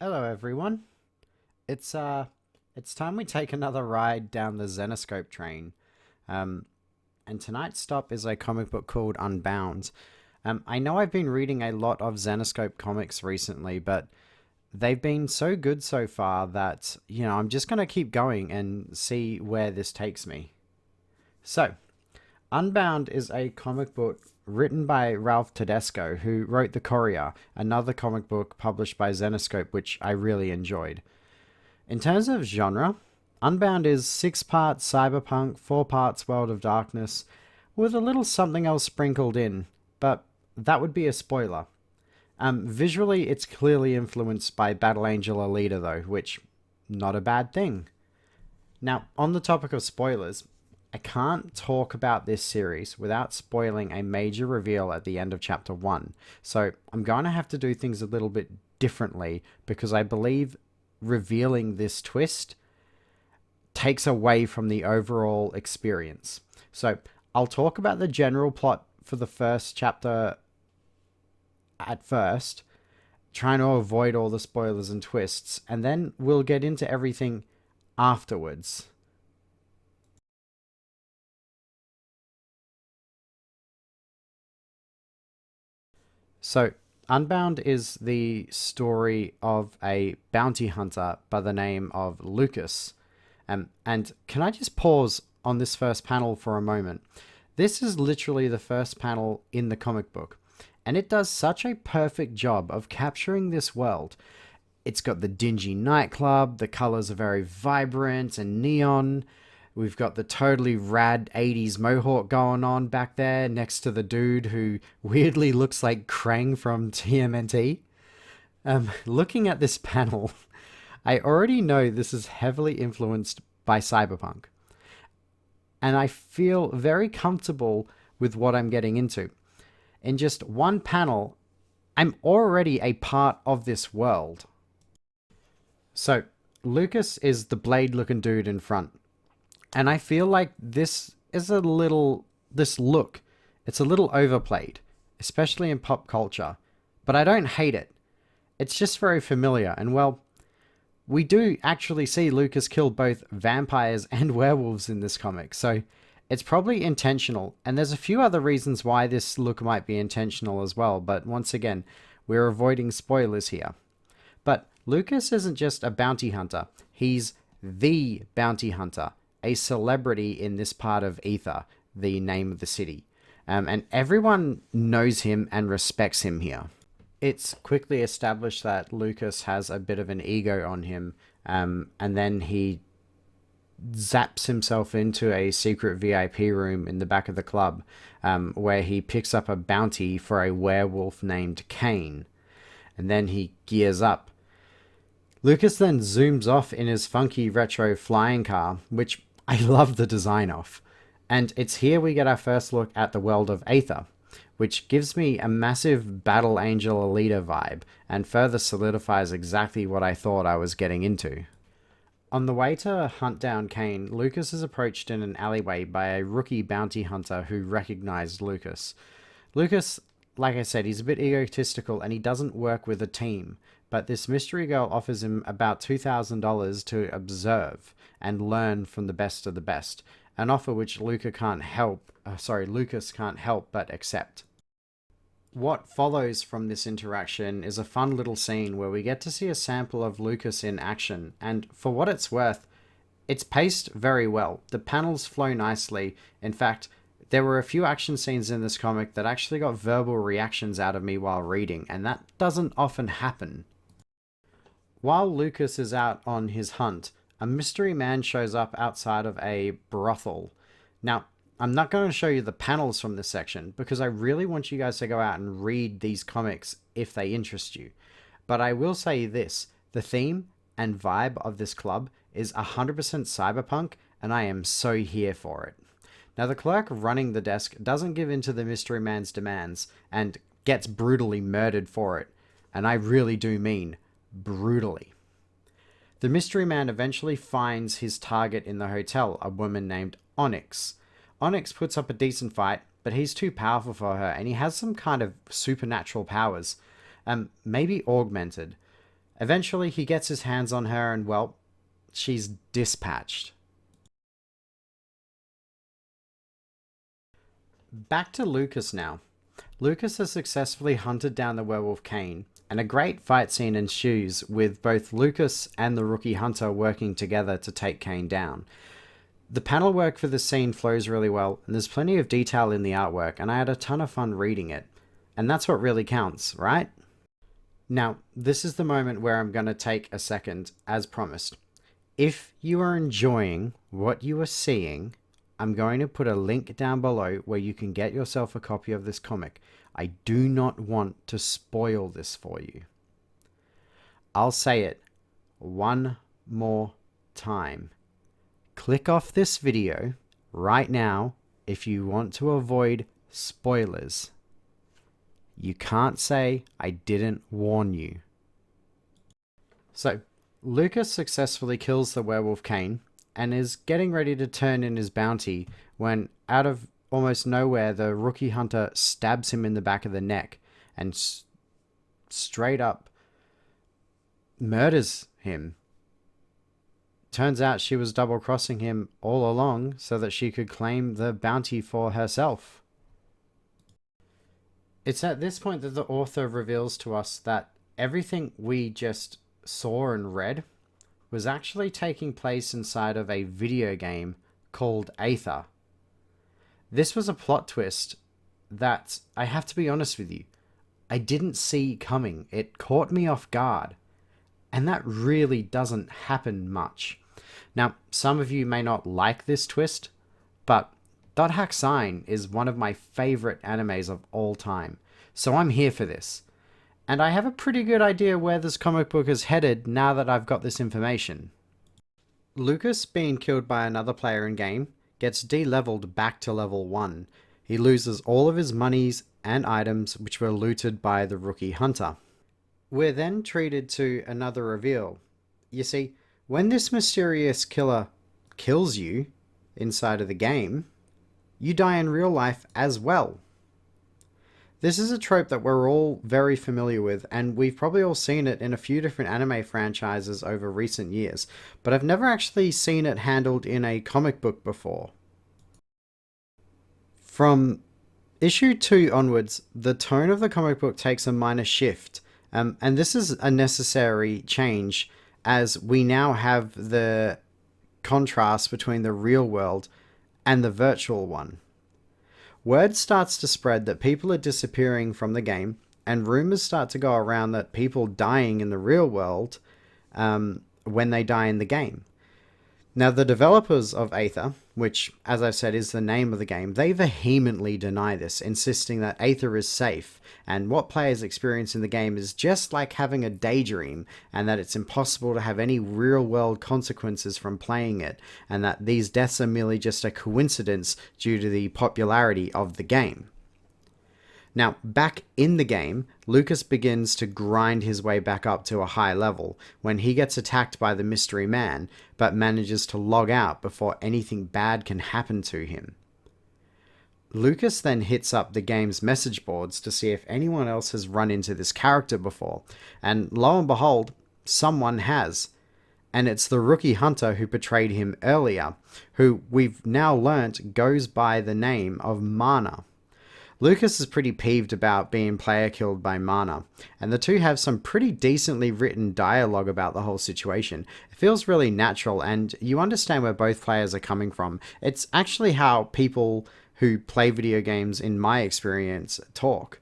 Hello everyone. It's it's time we take another ride down the Zenoscope train. Um and tonight's stop is a comic book called Unbound. I know I've been reading a lot of Zenoscope comics recently, but they've been so good so far that, I'm just going to keep going and see where this takes me. So, Unbound is a comic book written by Ralph Tedesco, who wrote The Courier, another comic book published by Zenoscope, which I really enjoyed. In terms of genre, Unbound is 6 parts cyberpunk, 4 parts World of Darkness, with a little something else sprinkled in, but that would be a spoiler. Visually, it's clearly influenced by Battle Angel Alita, though, which, not a bad thing. Now, on the topic of spoilers, I can't talk about this series without spoiling a major reveal at the end of chapter 1, so I'm going to have to do things a little bit differently because I believe revealing this twist takes away from the overall experience. So I'll talk about the general plot for the first chapter at first, trying to avoid all the spoilers and twists, and then we'll get into everything afterwards. So, Unbound is the story of a bounty hunter by the name of Lukas. And can I just pause on this first panel for a moment? This is literally the first panel in the comic book, and it does such a perfect job of capturing this world. It's got the dingy nightclub, the colors are very vibrant and neon. We've got the totally rad 80s mohawk going on back there next to the dude who weirdly looks like Krang from TMNT. Looking at this panel, I already know this is heavily influenced by cyberpunk, and I feel very comfortable with what I'm getting into. In just one panel, I'm already a part of this world. So, Lucas is the blade looking dude in front. And I feel like this look, it's a little overplayed, especially in pop culture. But I don't hate it. It's just very familiar. And well, we do actually see Lucas kill both vampires and werewolves in this comic. So it's probably intentional. And there's a few other reasons why this look might be intentional as well. But once again, we're avoiding spoilers here. But Lucas isn't just a bounty hunter, he's the bounty hunter, a celebrity in this part of Ether, the name of the city. And everyone knows him and respects him here. It's quickly established that Lucas has a bit of an ego on him, and then he zaps himself into a secret VIP room in the back of the club, where he picks up a bounty for a werewolf named Cain. And then he gears up. Lucas then zooms off in his funky retro flying car, which I love the design of. And it's here we get our first look at the world of Aether, which gives me a massive Battle Angel Alita vibe and further solidifies exactly what I thought I was getting into. On the way to hunt down Cain, Lucas is approached in an alleyway by a rookie bounty hunter who recognized Lucas. Lucas, like I said, he's a bit egotistical and he doesn't work with a team, but this mystery girl offers him about $2,000 to observe and learn from the best of the best, an offer which Lucas can't help but accept. What follows from this interaction is a fun little scene where we get to see a sample of Lucas in action, and for what it's worth, it's paced very well. The panels flow nicely. In fact, there were a few action scenes in this comic that actually got verbal reactions out of me while reading, and that doesn't often happen. While Lucas is out on his hunt, a mystery man shows up outside of a brothel. Now, I'm not going to show you the panels from this section because I really want you guys to go out and read these comics if they interest you. But I will say this, the theme and vibe of this club is 100% cyberpunk, and I am so here for it. Now, the clerk running the desk doesn't give in to the mystery man's demands and gets brutally murdered for it. And I really do mean brutally. The mystery man eventually finds his target in the hotel, a woman named Onyx. Onyx puts up a decent fight, but he's too powerful for her, and he has some kind of supernatural powers, maybe augmented. Eventually, he gets his hands on her and, well, she's dispatched. Back to Lukas now. Lukas has successfully hunted down the werewolf Cain, and a great fight scene ensues with both Lukas and the rookie hunter working together to take Cain down. The panel work for this scene flows really well, and there's plenty of detail in the artwork, and I had a ton of fun reading it. And that's what really counts, right? Now, this is the moment where I'm going to take a second, as promised. If you are enjoying what you are seeing, I'm going to put a link down below where you can get yourself a copy of this comic. I do not want to spoil this for you. I'll say it one more time. Click off this video right now if you want to avoid spoilers. You can't say I didn't warn you. So, Lukas successfully kills the werewolf Cain and is getting ready to turn in his bounty when, out of almost nowhere, the rookie hunter stabs him in the back of the neck and straight up murders him. Turns out she was double-crossing him all along so that she could claim the bounty for herself. It's at this point that the author reveals to us that everything we just saw and read was actually taking place inside of a video game called Aether. This was a plot twist that, I have to be honest with you, I didn't see coming. It caught me off guard. And that really doesn't happen much. Now, some of you may not like this twist, but Dot Hack Sign is one of my favorite animes of all time. So I'm here for this. And I have a pretty good idea where this comic book is headed now that I've got this information. Lukas, being killed by another player in game, gets de-leveled back to level 1. He loses all of his monies and items which were looted by the rookie hunter. We're then treated to another reveal. You see, when this mysterious killer kills you inside of the game, you die in real life as well. This is a trope that we're all very familiar with, and we've probably all seen it in a few different anime franchises over recent years, but I've never actually seen it handled in a comic book before. From issue 2 onwards, the tone of the comic book takes a minor shift, and this is a necessary change as we now have the contrast between the real world and the virtual one. Word starts to spread that people are disappearing from the game, and rumors start to go around that people dying in the real world when they die in the game. Now, the developers of Aether, which, as I've said, is the name of the game, they vehemently deny this, insisting that Aether is safe, and what players experience in the game is just like having a daydream, and that it's impossible to have any real-world consequences from playing it, and that these deaths are merely just a coincidence due to the popularity of the game. Now, back in the game, Lukas begins to grind his way back up to a high level when he gets attacked by the mystery man, but manages to log out before anything bad can happen to him. Lukas then hits up the game's message boards to see if anyone else has run into this character before, and lo and behold, someone has. And it's the rookie hunter who portrayed him earlier, who we've now learnt goes by the name of Marna. Lukas is pretty peeved about being player killed by Marna, and the two have some pretty decently written dialogue about the whole situation. It feels really natural, and you understand where both players are coming from. It's actually how people who play video games, in my experience, talk.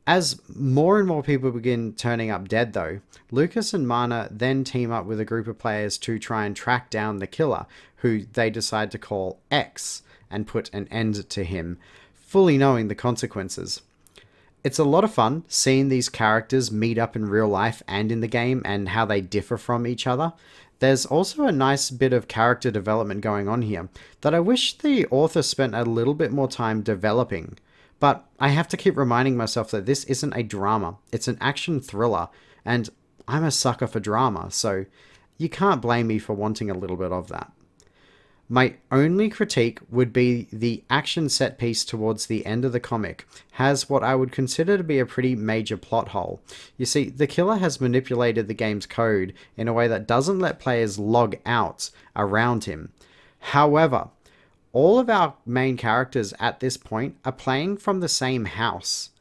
As more and more people begin turning up dead though, Lukas and Marna then team up with a group of players to try and track down the killer, who they decide to call X, and put an end to him, fully knowing the consequences. It's a lot of fun seeing these characters meet up in real life and in the game and how they differ from each other. There's also a nice bit of character development going on here that I wish the author spent a little bit more time developing. But I have to keep reminding myself that this isn't a drama, it's an action thriller, and I'm a sucker for drama, so you can't blame me for wanting a little bit of that. My only critique would be the action set piece towards the end of the comic has what I would consider to be a pretty major plot hole. You see, the killer has manipulated the game's code in a way that doesn't let players log out around him. However, all of our main characters at this point are playing from the same house.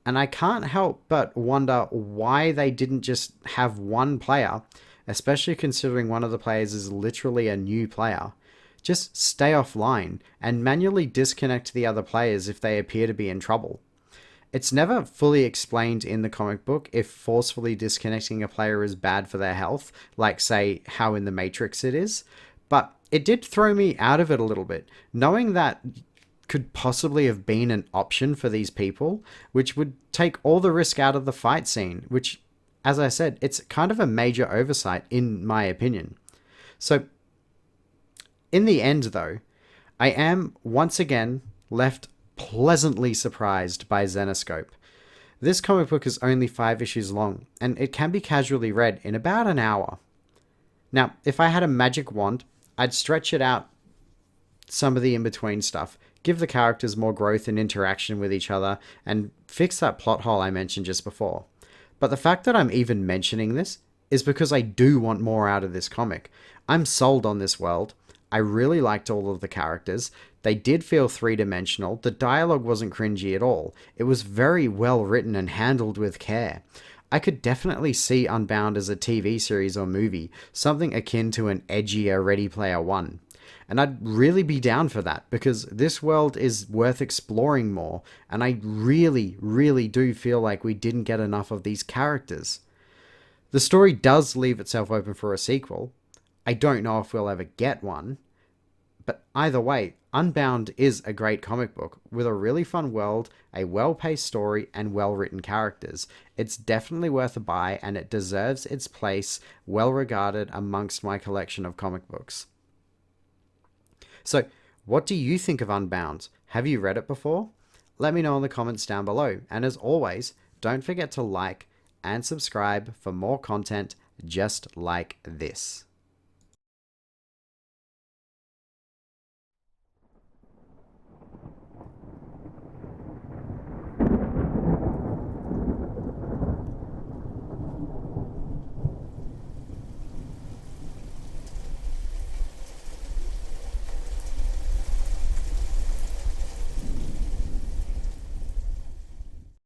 And I can't help but wonder why they didn't just have one player, especially considering one of the players is literally a new player. Just stay offline and manually disconnect the other players if they appear to be in trouble. It's never fully explained in the comic book if forcefully disconnecting a player is bad for their health, like say how in the Matrix it is, but it did throw me out of it a little bit, knowing that could possibly have been an option for these people, which would take all the risk out of the fight scene, which, as I said, it's kind of a major oversight in my opinion. So in the end, though, I am once again left pleasantly surprised by Zenoscope. This comic book is only 5 issues long, and it can be casually read in about an hour. Now, if I had a magic wand, I'd stretch it out some of the in-between stuff, give the characters more growth and interaction with each other, and fix that plot hole I mentioned just before. But the fact that I'm even mentioning this is because I do want more out of this comic. I'm sold on this world. I really liked all of the characters. They did feel three-dimensional. The dialogue wasn't cringy at all. It was very well written and handled with care. I could definitely see Unbound as a TV series or movie, something akin to an edgier Ready Player One. And I'd really be down for that, because this world is worth exploring more, and I really, really do feel like we didn't get enough of these characters. The story does leave itself open for a sequel. I don't know if we'll ever get one, but either way, Unbound is a great comic book with a really fun world, a well-paced story, and well-written characters. It's definitely worth a buy, and it deserves its place well-regarded amongst my collection of comic books. So, what do you think of Unbound? Have you read it before? Let me know in the comments down below, and as always, don't forget to like and subscribe for more content just like this.